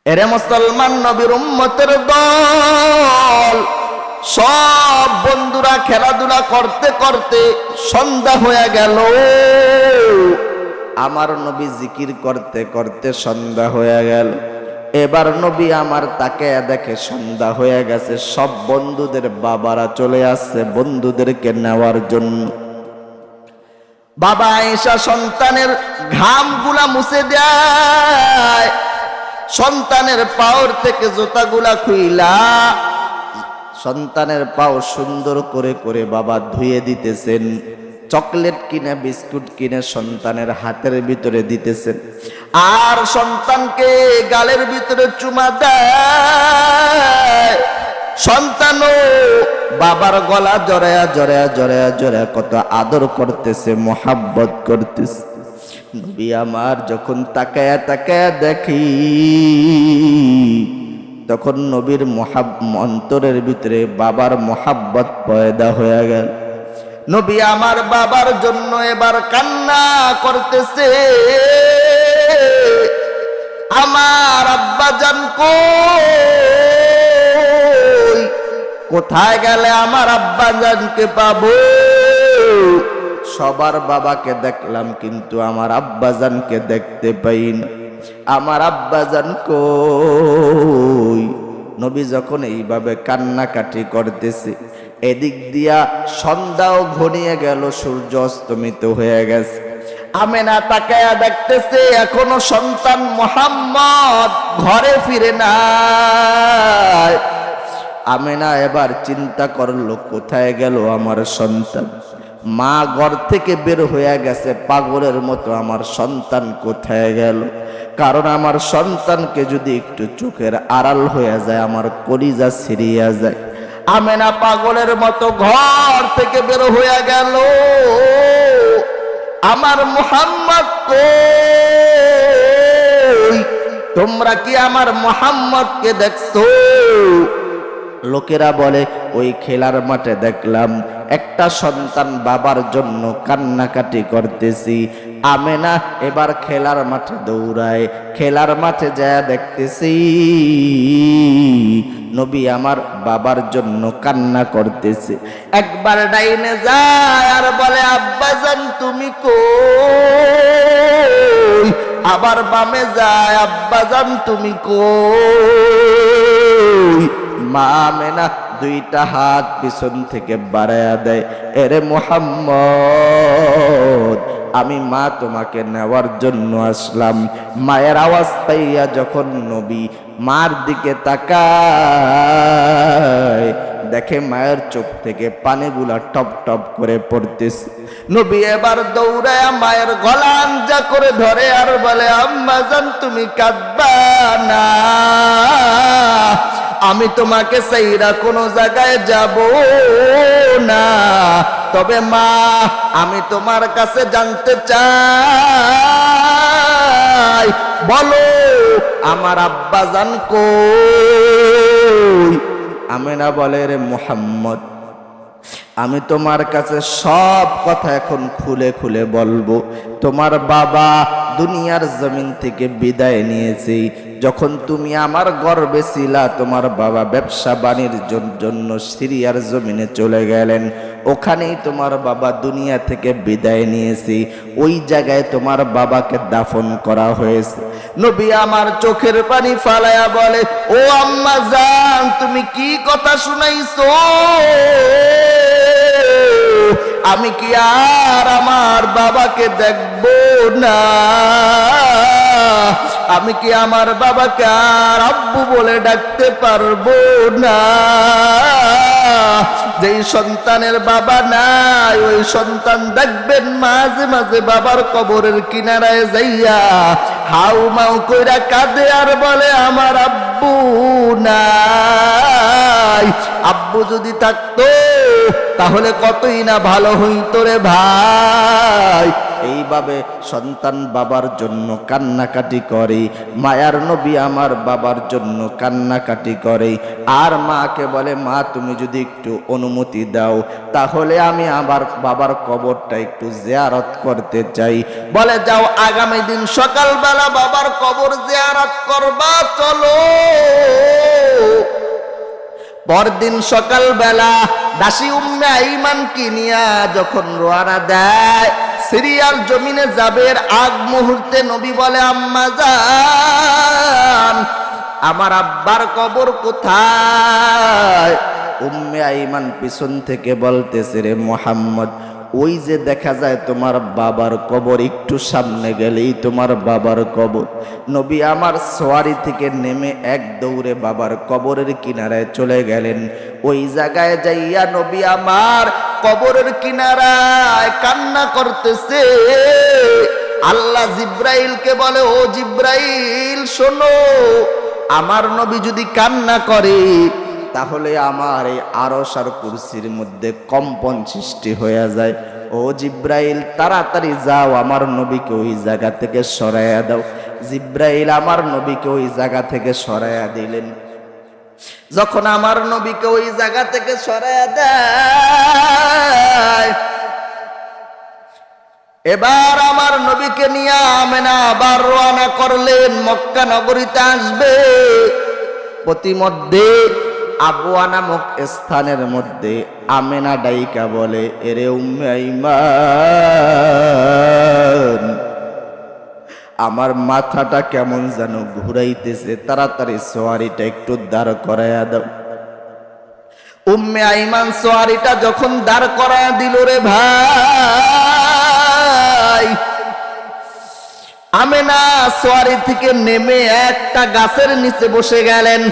এরে মুসলমান নবীর উম্মতের দল, সব বন্ধুরা খেলাধুলা করতে করতে সন্ধ্যা হয়ে গেল। আমার নবী জিকির করতে করতে সন্ধ্যা হয়ে গেল। এবার নবী আমার তাকে দেখে সন্ধ্যা হয়ে গেছে, সব বন্ধুদের বাবারা চলে আসছে বন্ধুদেরকে নেওয়ার জন্য। বাবা আয়েশা সন্তানের ঘামগুলা মুছে দেয়, সন্তানের পাওর থেকে জুতাগুলা খুইলা সন্তানের পাও সুন্দর করে করে বাবা ধুয়ে দিতেছেন। চকলেট কিনে বিস্কুট কিনে সন্তানের হাতের ভিতরে দিতেছেন, আর সন্তানকে গালের ভিতরে চুমা দেয়। সন্তানও বাবার গলা জড়ায়া জড়ায়া জড়ায়া জড়ায়া কত আদর করতেছে, মোহাব্বত করতেছে। নবী আমার যখন তাকায়া তাকায়া দেখি, তখন নবীর অন্তরের ভিতরে বাবার মোহাব্বত পয়দা হয়ে গেল। নবী আমার বাবার জন্য এবার কান্না করতেছে, আমার আব্বাজান কই, কোথায় গেলে আমার আব্বাজানকে পাবো? সবার বাবাকে দেখলাম কিন্তু আমার আব্বাজানকে দেখতে পাই না, আমার আব্বাজান কই? নবী যখন এইভাবে কান্নাকাটি করতেছে, এদিক দিয়া সন্ধ্যাও ঘনিয়ে গেল, সূর্য অস্তমিত হয়ে গেছে। আমেনা তাকায়া দেখতেছে এখনো সন্তান মুহাম্মদ ঘরে ফিরে নাই। আমেনা এবার চিন্তা করলো, কোথায় গেল আমার সন্তান? মা ঘর থেকে বের হয়ে গেছে পাগলের মতো, আমার সন্তান কোথায় গেল? কারণ আমার সন্তানকে যদি একটু চোখের আড়াল হয়ে যায় আমার কলিজা ছিঁড়িয়া যায়। আমেনা পাগলের মতো ঘর থেকে বের হয়ে গেল, আমার মুহাম্মদ কই? তোমরা কি আমার মুহাম্মদকে দেখছো? লোকেরা বলে ওই খেলার মাঠে দেখলাম একটা সন্তান বাবার জন্য কান্নাকাটি করতেছি। আমেনা এবার খেলার মাঠে দৌড়ায়, খেলার মাঠে যায় দেখতেছি নবী আমার বাবার জন্য কান্না করতেছে। একবার ডাইনে যায় আর বলে, আব্বাজান তুমি কই? আবার বামে যায়, আব্বাজান তুমি কই? মা আমেনা দুইটা হাত পিছন থেকে বাড়ায়া দেয়, এরে মুহাম্মদ, আমি মা তোমাকে নেওয়ার জন্য আসলাম। মায়ের আওয়াজ পাইয়া যখন নবী মার দিকে তাকায়, দেখে মায়ের চোখ থেকে পানিগুলা টপ টপ করে পড়তেছে। নবী এবার দৌড়ায় মায়ের গলা আঞ্জা করে ধরে আর বলে, আম্মা জান তুমি কাঁদবা না, আমি তোমাকে সাইরা কোনো জায়গায় যাব না। তবে মা, আমি তোমার কাছে জানতে চাই, বলো আমার আব্বাজান কই? আমেনা বলে, রে মুহাম্মদ, আমি তোমার কাছে সব কথা এখন খুলে খুলে বলবো। তোমার বাবা দুনিয়ার জমিন থেকে বিদায় নিয়েছে। যখন তুমি আমার গর্ভে ছিলা, তোমার বাবা ব্যবসা বাণিজ্যের জন্য সিরিয়ার জমিনে চলে গেলেন। ওখানেই তোমার বাবা দুনিয়া থেকে বিদায় নিয়েছে, ওই জায়গায় তোমার বাবাকে দাফন করা হয়েছে। নবী আমার চোখের পানি ফালায়া বলে, ও আম্মা জান, তুমি কি কথা শুনাইছো? আমি কি আর আমার বাবাকে দেখব না? আমি কি আমার বাবাকে আর আব্বু বলে ডাকতে পারবো না? যেই সন্তানের বাবা নাই, ওই সন্তান দেখবেন মাঝে মাঝে বাবার কবরের কিনারায় যাইয়া হাউ মাউ কইরা কাঁদে আর বলে, আমার আব্বু নাই। আব্বু যদি থাকতো তাহলে কতই না ভালো হইতো রে ভাই। এইভাবে সন্তান বাবার জন্য কান্নাকাটি করে, মায়ার নবী আমার বাবার জন্য কান্নাকাটি করে, আর মাকে বলে মা তুমি যদি একটু অনুমতি দাও তাহলে আমি আবার বাবার কবরটা একটু জিয়ারত করতে চাই। বলে যাও, আগামী দিন সকালবেলা বাবার কবর জিয়ারত করবা, চলো। পরদিন সকালবেলা দাসী উম্মে আইমানকে নিয়া যখন রওনা দেয়, সিরিয়াল জমিনে যাবে আগ মুহূর্তে নবী বলে আম্মা জান আমার আব্বার কবর কোথায়? উম্মে আইমান পিছন থেকে বলতেছে রে মুহাম্মদ, ওই যে দেখা যায় তোমার বাবার কবর, একটু সামনে গেলেই তোমার বাবার কবর। নবী আমার সোয়ারি থেকে নেমে এক দৌড়ে বাবার কবরের কিনারায় চলে গেলেন। ওই জায়গায় যাইয়া নবী আমার কবরের কিনারায় কান্না করতেছে। আল্লাহ জিব্রাইলকে বলে, ও জিব্রাইল শোনো, আমার নবী যদি কান্না করে তাহলে আমার এই আরশ আর কুরসির মধ্যে কম্পন সৃষ্টি হয়ে যায়। ও জিব্রাইল তাড়াতাড়ি যাও, আমার নবীকে ওই জায়গা থেকে সরাইয়া দাও। জিব্রাইল আমার নবীকে ওই জায়গা থেকে সরাইয়া দিলেন। যখন আমার নবীকে ওই জায়গা থেকে সরাইয়া দেয়, এবার আমার নবীকে নিয়ে আমেনা আবার রওনা করলেন, মক্কা নগরীতে আসবে। প্রতিমধ্যে আবওয়া নামক স্থানের মধ্যে আমেনা ডাইকা বলে, এরে উম্মে আইমান, আমার মাথাটা কেমন যেন ঘুরাইতেছে, তাড়াতাড়ি সোয়ারিটা একটু দাঁড় করাইয়া দাও। উম্মে আইমান সোয়ারিটা যখন দাঁড় করাইয়া দিল রে ভাই, আমেনা সোয়ারি থেকে নেমে একটা গাছের নিচে বসে গেলেন।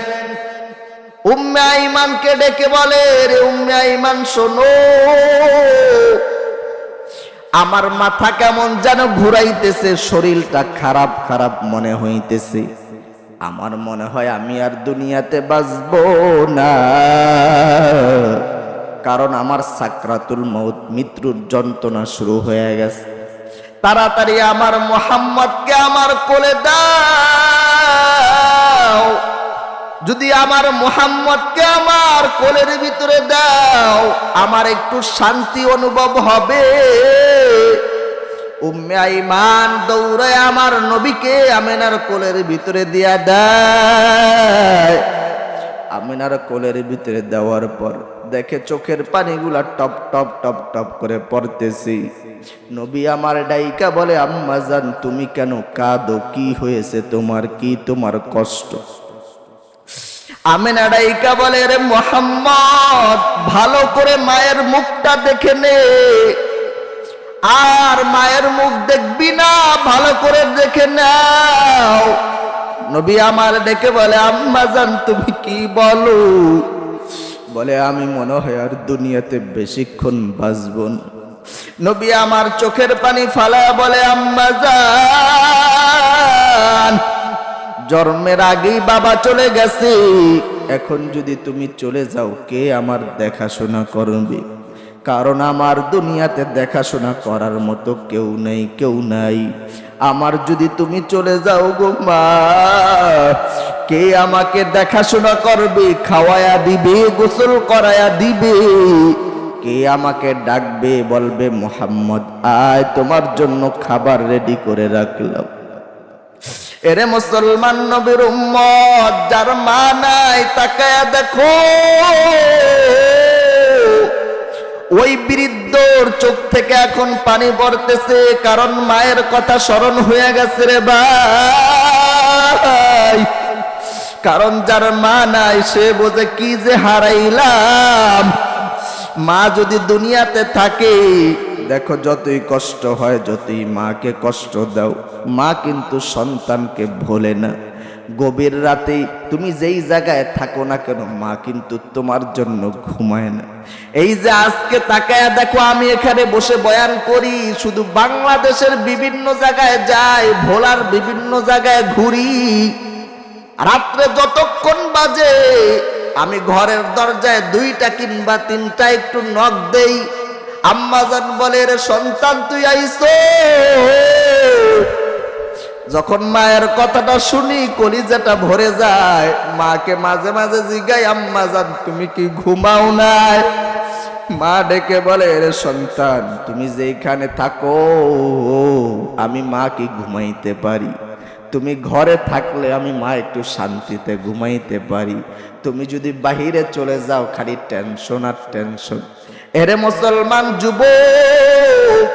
উম্মে আইমানকে ডেকে বলে, রে উম্মে আইমান শোনো, আমার মাথা কেমন যেন ঘুরাইতেছে, শরীরটা খারাপ খারাপ মনে হইতেছে, আমার মনে হয় আমি আর দুনিয়াতে বাঁচবো না, কারণ আমার সাকরাতুল মউত, মৃত্যুর যন্ত্রণা শুরু হয়ে গেছে। তাড়াতাড়ি আমার মুহাম্মদকে আমার কোলে দাও, যদি আমার মুহাম্মদকে আমার কোলের ভিতরে দাও আমার একটু শান্তি অনুভব হবে। উম্মে আইমান দৌড়ে আমার নবীকে আমেনার কোলের ভিতরে দিয়া দেয়। আমেনার কোলের ভিতরে দেওয়ার পর দেখে চোখের পানিগুলা টপ টপ টপ টপ করে পড়তেছি। নবী আমার ডাইকা বলে, আম্মা জান তুমি কেন কাঁদো, কি হয়েছে তোমার, কি তোমার কষ্ট? আমেনা ডাইকা বলে, রে মুহাম্মদ ভালো করে মায়ের মুখটা দেখে নে, আর মায়ের মুখ দেখবি না, ভালো করে দেখে নাও। নবী আমার ডেকে বলে, আম্মা জান তুমি কি বলো? বলে, আমি মনে হয় আর দুনিয়াতে বেশিক্ষণ বাঁচব না। নবী আমার চোখের পানি ফালায়া বলে, আম্মা জান জন্মের আগেই বাবা চলে গেছে, এখন যদি তুমি চলে যাও কে আমার দেখাশোনা করবে? কারণ আমার দুনিয়াতে দেখাশোনা করার মতো কেউ নেই, কেউ নাই। আমার যদি তুমি চলে যাও গো মা, কে আমাকে দেখাশোনা করবে, খাওয়ায়া দিবে, গোসল করায়া দিবে? কে আমাকে ডাকবে, বলবে মুহাম্মদ আয় তোমার জন্য খাবার রেডি করে রাখলাম? এরে মুসলমান নবীর উম্মত, যার মা নাই তাকায়া দেখো, ওই বৃদ্ধর চোখ থেকে এখন পানি পড়তেছে, কারণ মায়ের কথা স্মরণ হয়ে গেছে রে ভাই। কারণ যার মা নাই সে বোঝে কি যে হারাইলাম। মা যদি দুনিয়াতে থাকে, দেখো যতই কষ্ট হয়, যতই মাকে কষ্ট দাও, মা কিন্তু সন্তানকে ভোলে না। গভীর রাতে তুমি যেই জায়গায় থাকো না কেন, মা কিন্তু তোমার জন্য ঘুমায় না। এই যে আজকে তাকায়া দেখো, আমি এখানে বসে বয়ান করি, শুধু বাংলাদেশের বিভিন্ন জায়গায় যাই, ভোলার বিভিন্ন জায়গায় ঘুরি, রাত্রে যতক্ষণ বাজে আমি ঘরের দরজায় 2টা কিংবা 3টা একটু নক দেই, আম্মাজান বলে রে সন্তান তুই আইছো। যখন মায়ের কথাটা শুনি কলিজাটা ভরে যায়। মাকে মাঝে মাঝে জিগাই, আম্মাজান তুমি কি ঘুমাও নাই? মা ডেকে বলে রে সন্তান তুমি যেখানে থাকো আমি মা কি ঘুমাইতে পারি? তুমি ঘরে থাকলে আমি মা একটু শান্তিতে ঘুমাইতে পারি, তুমি যদি বাহিরে চলে যাও খালি টেনশন আর টেনশন। এরে মুসলমান যুবক,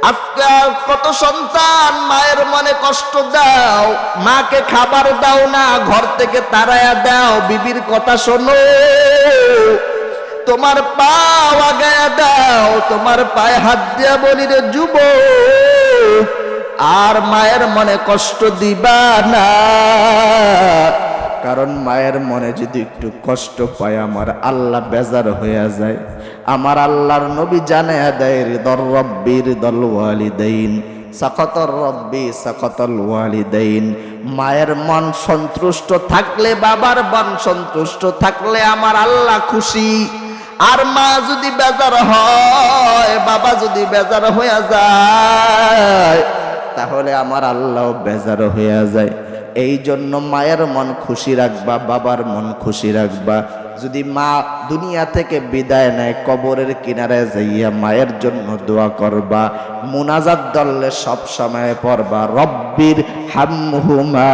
আজকে কত সন্তান মায়ের মনে কষ্ট দাও, মাকে খাবার দাও না, ঘর থেকে তাড়ায়া দাও, বিবির কথা শোনো, তোমার পা আগায়া দাও, তোমার পায়ে হাত দিয়া বলি রে যুবক আর মায়ের মনে কষ্ট দিবা না। কারণ মায়ের মনে যদি একটু কষ্ট পায় আমার আল্লাহ বেজার হয়ে যায়। আমার আল্লাহর নবী জানায়া দেয় রিদর রব্বি রিদল ওয়ালিদাইন সাকাতার রব্বি সাকাতাল ওয়ালিদাইন। মায়ের মন সন্তুষ্ট থাকলে, বাবার মন সন্তুষ্ট থাকলে আমার আল্লাহ খুশি। আর মা যদি বেজার হয়, বাবা যদি বেজার হয়ে যায়, তাহলে আমার আল্লাহ বেজার হয়ে যায়। এই জন্য মায়ের মন খুশি রাখবা, বাবার মন খুশি রাখবা। যদি মা দুনিয়া থেকে বিদায় নেয়, কবরের কিনারে যাইয়া মায়ের জন্য দোয়া করবা, মুনাজাত দললে সব সময় পড়বা রব্বির হামহুমা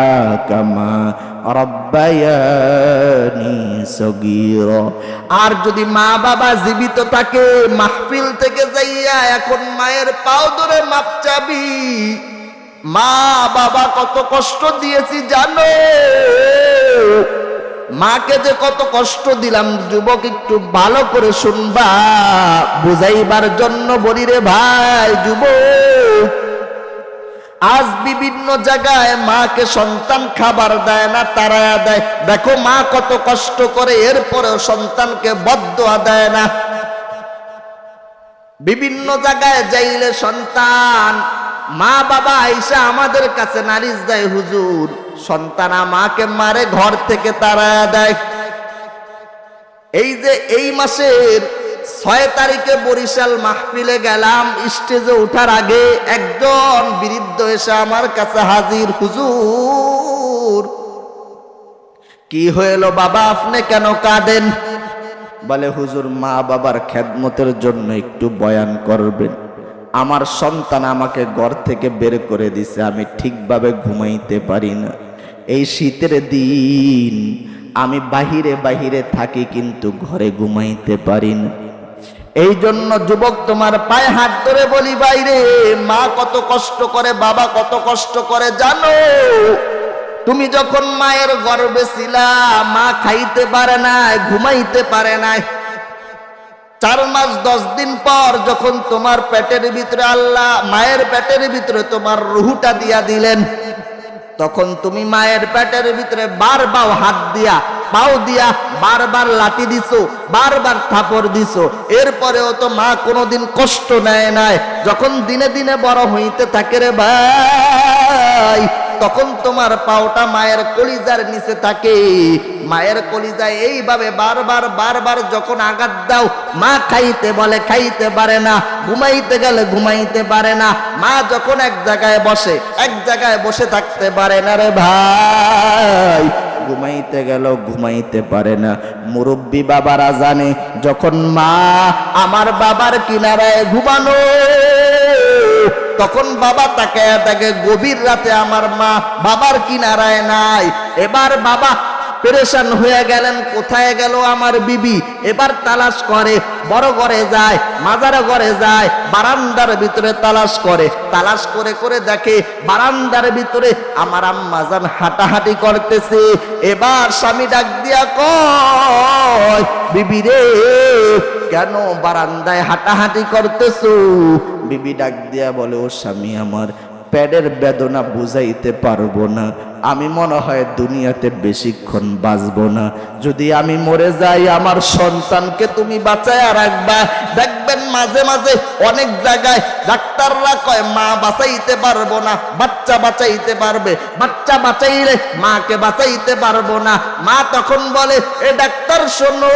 কামা রব্বায়ানি সগীরা। আর যদি মা বাবা জীবিত থাকে, মাহফিল থেকে যাইয়া এখন মায়ের পাও ধরে মাপ চাবি। মা বাবা কত কষ্ট দিয়েছি জানো, মাকে যে কত কষ্ট দিলাম যুবক একটু ভালো করে শুনবা, বুঝাইবার জন্য বলি রে ভাই যুবক। আজ বিভিন্ন জায়গায় মাকে সন্তান খাবার দেয় না, তাড়ায়া দেয়। দেখো মা কত কষ্ট করে, এরপরেও সন্তানকে বদদোয়া দেয় না। বিভিন্ন জায়গায় যাইলে সন্তান, মা বাবা আইসা আমাদের কাছে নালিশ দেয়, হুজুর সন্তান আমাকে মারে, ঘর থেকে তাড়ায়া দেয়। এই যে এই মাসের 6 তারিখে বরিশাল মাহফিলে গেলাম, স্টেজে ওঠার আগে একজন বৃদ্ধ এসে আমার কাছে হাজির, হুজুর কি হইল বাবা আপনি কেন কাঁদেন? বলে হুজুর মা বাবার খেদমতের জন্য একটু বয়ান করবেন। আমার সন্তান আমাকে ঘর থেকে বের করে দিছে, আমি ঠিকভাবে ঘুমাইতে পারি না। এই শীতের দিন আমি বাহিরে বাহিরে থাকি কিন্তু ঘরে ঘুমাইতে পারি না। এই জন্য যুবক তোমার পায়ে হাত ধরে বলি বাইরে, মা কত কষ্ট করে, বাবা কত কষ্ট করে জানো? তুমি যখন মায়ের গর্ভে ছিলা, মা খাইতে পারে নাই, ঘুমাইতে পারে নাই। 4 মাস 10 দিন পর যখন তোমার পেটের ভিতরে আল্লাহ মায়ের পেটের ভিতরে তোমার রুহটা দিয়া দিলেন, তখন তুমি মায়ের পেটের ভিতরে বারবার হাত দিয়া পাও দিয়া বারবার লাঠি দিছো, বারবার থাপড় দিছো, এরপরেও তো মা কোনোদিন কষ্ট নেয় নাই। যখন দিনে দিনে বড় হইতে থাকে রে ভাই, তখন তোমার পাওটা মায়ের কলিজার নিচে থাকে। মায়ের কলিজায় এইভাবে বারবার বারবার যখন আঘাত দাও, মা খাইতে বলে খাইতে পারে না, ঘুমাইতে গেলে ঘুমাইতে পারে না। মা যখন এক জায়গায় বসে, এক জায়গায় বসে থাকতে পারে না রে ভাই, ঘুমাইতে গেল ঘুমাইতে পারে না। মুরব্বী বাবারা জানে, যখন মা আমার বাবার কিনারায় ঘুমানো, তখন বাবা তাকে তাকে গভীর রাতে আমার মা বাবার কিনারায় নাই। এবার বাবা পেরেশান হয়ে গেলেন, কোথায় গেল আমার বিবি? এবার তালাশ করে, বড় ঘরে যায়, মাজার ঘরে যায়, বারান্দার ভিতরে তালাশ করে, তালাশ করে করে দেখে বারান্দার ভিতরে আমার আম্মা জান হাঁটাহাঁটি করতেছে। এবার স্বামী ডাক দিয়া কয়, বিবি রে কেন বারান্দায় হাঁটাহাঁটি করতেছো? বিবি ডাক দিয়া বলে, ও স্বামী আমার পেটের বেদনা বুঝাইতে পারবো না, আমি মনে হয় দুনিয়াতে বেশিক্ষণ বাঁচবো না। যদি আমি মরে যাই আমার সন্তানকে তুমি বাঁচায়া রাখবা। দেখবেন মাঝে মাঝে অনেক জায়গায় ডাক্তাররা কয় মা বাঁচাইতে পারবো না, বাচ্চা বাঁচাইতে পারবে, বাচ্চা বাঁচাইলে মাকে বাঁচাইতে পারবো না। মা তখন বলে এ ডাক্তার শোনো,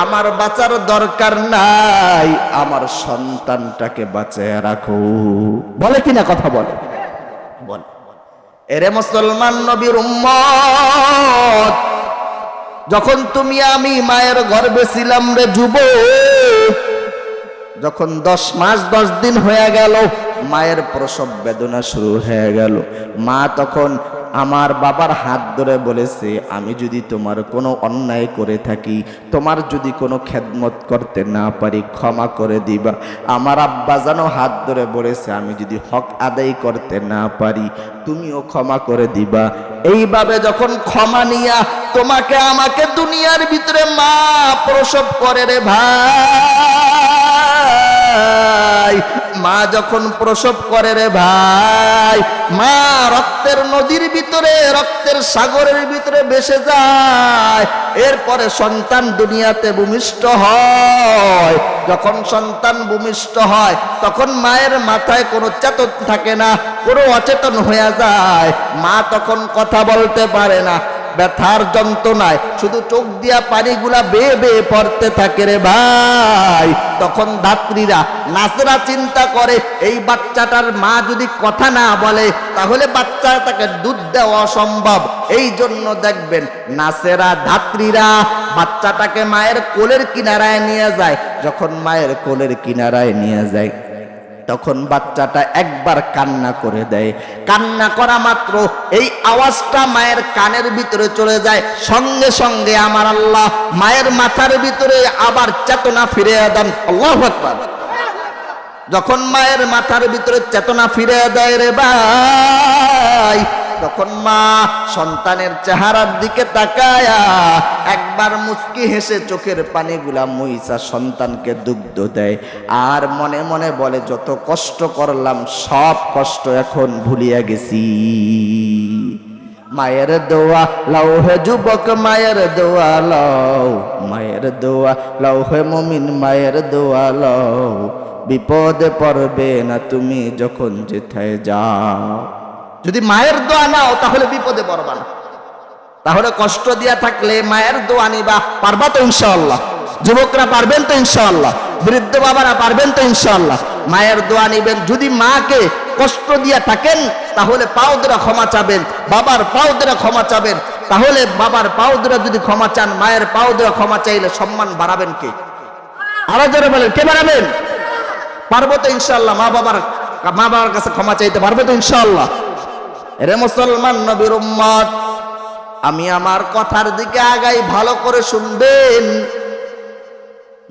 আমার বাঁচার দরকার নাই, আমার সন্তানটাকে বাঁচায় রাখো। বলে কিনা কথা বলে? বলে। এরে মুসলমান নবীর উম্মত, যখন তুমি আমি মায়ের গর্ভে ছিলাম রে যুবক, যখন 10 মাস 10 দিন হয়ে গেল, মায়ের প্রসব বেদনা শুরু হয়ে গেল। মা তখন আমার বাবার হাত ধরে বলেছে, আমি যদি তোমার কোনো অন্যায় করে থাকি, তোমার যদি কোনো খেদমত করতে না পারি, ক্ষমা করে দিবা। আমার আব্বা জানো হাত ধরে বলেছে, আমি যদি হক আদায় করতে না পারি, তুমিও ক্ষমা করে দিবা। এইভাবে যখন ক্ষমা নিয়া তোমাকে আমাকে দুনিয়ার ভিতরে মা প্রসব করে রে ভাই, মা যখন প্রসব করে রে ভাই, মা রক্তের নদীর ভিতরে, রক্তের সাগরের ভিতরে ভেসে যায়। এরপরে সন্তান দুনিয়াতে ভূমিষ্ঠ হয়। যখন সন্তান ভূমিষ্ঠ হয়, তখন মায়ের মাথায় কোনো চেতন থাকে না, পুরো অচেতন হয়ে যায়। মা তখন কথা বলতে পারে না, ব্যথার যন্ত্রণায় শুধু চোখ দিয়া পানিগুলা বেয়ে বেয়ে পড়তে থাকে রে ভাই। তখন ধাত্রীরা, নার্সরা চিন্তা করে এই বাচ্চাটার মা যদি কথা না বলে তাহলে বাচ্চাটাকে দুধ দেওয়া অসম্ভব। এই জন্য দেখবেন নার্সেরা, ধাত্রীরা বাচ্চাটাকে মায়ের কোলের কিনারায় নিয়ে যায়। যখন মায়ের কোলের কিনারায় নিয়ে যায়, তখন বাচ্চাটা একবার কান্না করে দেয়। কান্না করা মাত্র এই আওয়াজটা মায়ের কানের ভিতরে চলে যায়। সঙ্গে সঙ্গে আমার আল্লাহ মায়ের মাথার ভিতরে আবার চেতনা ফিরে দেন। আল্লাহু আকবার। যখন মায়ের মাথার ভিতরে চেতনা ফিরে দেয় রে ভাই, তখন মা সন্তানের চেহারার দিকে তাকায়া একবার মুচকি হেসে চোখের পানিগুলা মুইসা সন্তানকে দুগ্ধ দেয়। আর মনে মনে বলে, যত কষ্ট করলাম সব কষ্ট এখন ভুলিয়া গেছি। মায়ের দোয়া লাও হে যুবক, মায়ের দোয়া লাও, মায়ের দোয়া লাও হে মুমিন, মায়ের দোয়া লাও। বিপদে পড়বে না তুমি যখন যেথায় যাও। যদি মায়ের দোয়া নাও তাহলে বিপদে পড়বা না। তাহলে কষ্ট দিয়া থাকলে মায়ের দোয়া নিবা, পারবা তো ইনশাআল্লাহ? যুবকরা পারবেন তো ইনশাআল্লাহ? বৃদ্ধ বাবারা পারবেন তো ইনশাআল্লাহ? মায়ের দোয়া নিবেন। যদি মাকে কষ্ট দিয়া থাকেন তাহলে পাও ধরে ক্ষমা চাবেন, বাবার পাও ধরে ক্ষমা চাবেন। তাহলে বাবার পাও ধরে যদি ক্ষমা চান, মায়ের পাও ধরে ক্ষমা চাইলে সম্মান বাড়াবেন কে? আরো জোরে বলেন, কে বাড়াবেন? পারবো তো ইনশাআল্লাহ? মা বাবার কাছে ক্ষমা চাইতে পারবে তো ইনশাআল্লাহ? রে মুসলমান নবীর উম্মত, আমি আমার কথার দিকে আগাই, ভালো করে শুনবেন।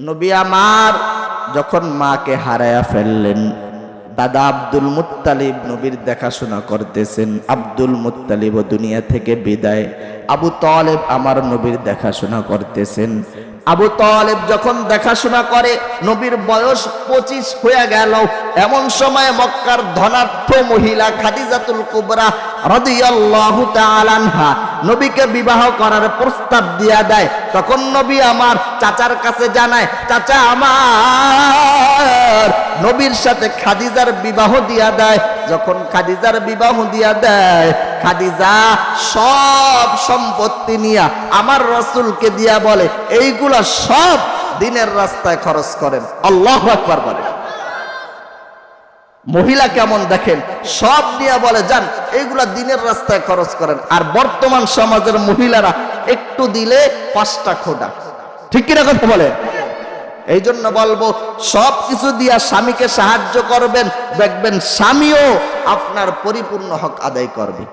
নবী আমার যখন মাকে হারায়া ফেললেন, দাদা আব্দুল মুত্তালিব নবীর দেখাশোনা করতেছেন। আব্দুল মুত্তালিব দুনিয়া থেকে বিদায়, আবু তালেব আমার নবীর দেখাশোনা করতেছেন। আবু তালেব যখন দেখাশোনা করে, নবীর বয়স 25 হয়ে গেল। এমন সময় মক্কার ধনাঢ্য মহিলা খাদিজাতুল কুবরা রাদিয়াল্লাহু তাআলা আনহা নবীকে বিবাহ করার প্রস্তাব দিয়া দেয়। তখন নবী আমার চাচার কাছে জানায়, চাচা আমার নবীর সাথে খাদিজার বিবাহ দিয়া দেয়। যখন খাদিজার বিবাহ দিয়া দেয়, খাদিজা সব সম্পত্তি নিয়া আমার রাসূলকে দিয়া বলে, এইগুলা সব দ্বীনের রাস্তায় খরচ করেন। আল্লাহু আকবার বলেন। মহিলা কেমন দেখেন, সব নিয়ে বলে যান এইগুলা দ্বীনের রাস্তায় খরচ করেন। আর বর্তমান সমাজের মহিলারা একটু দিলে 5টা খোঁটা, ঠিক কিনা কথা বলে? এই জন্য বলবো, সব কিছু দিয়া স্বামীকে সাহায্য করবেন, দেখবেন স্বামীও আপনার পরিপূর্ণ হক আদায় করবে।